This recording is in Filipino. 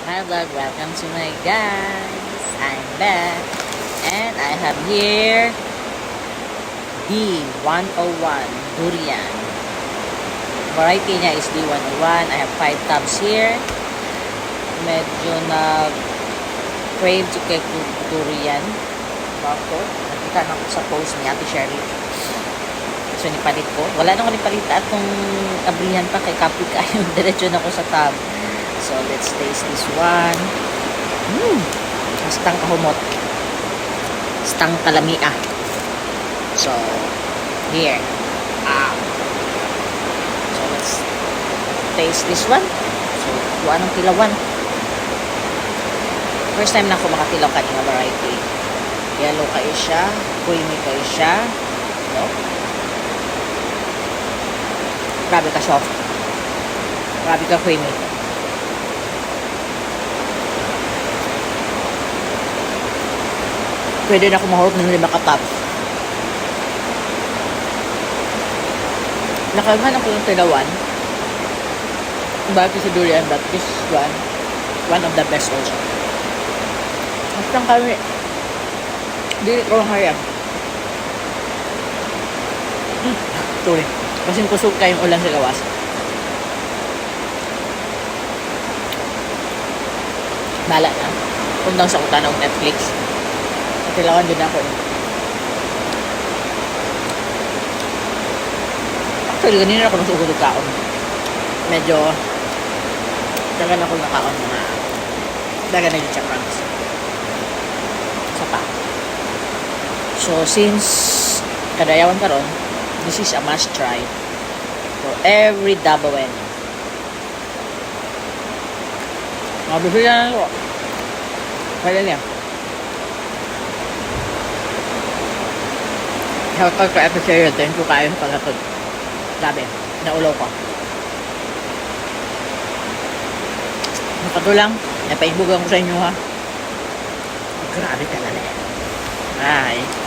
my vlog. Welcome to my guys. I'm back. And I have here D101 durian. Variety niya is D101. I have 5 tubs here. Medyo na crave to kay durian. Bako. Nakita na ko sa post ni Ate Sherry. So nipalit ko. Wala na ko nipalit atong abrihan pa kay kapi kayo. Diretso na ko sa tab. So let's taste this one. Hastang kahumot. Hastang kalamia. So here. So let's taste this one. So kuha ng tilawan. First time na ako makatilaw kanina variety. Yellow kayo siya. Creamy kayo siya. No? Grabe ka soft. Grabe ka creamy. Pwede na ako mahulog ng 5 ka-tops. Nakagahan ako ng tilawan. Bakit sa durian, but this one of the best also. Basta kami, dili ko lang kaya. Tuloy. Kasi kusog kayong ulan sa gawas. Bala na. Kung daw sa utanaw Netflix. Tilawan din ako. Actually, ganina ako nasugod ng kaon. Medyo dagan ako nakaon mga dagan na yung chakrams. Isa pa. So, since kadayawan karon, this is a must try for every Dabawen. Mabibigyan na ako. Kaya niya. Shoutout ka Ate Sherry. Thank you kayo sa pagkatod. Grabe. Naulaw ko. Nakatulang. Napaibugan ko sa inyo ha. Grabe ka na. Bye.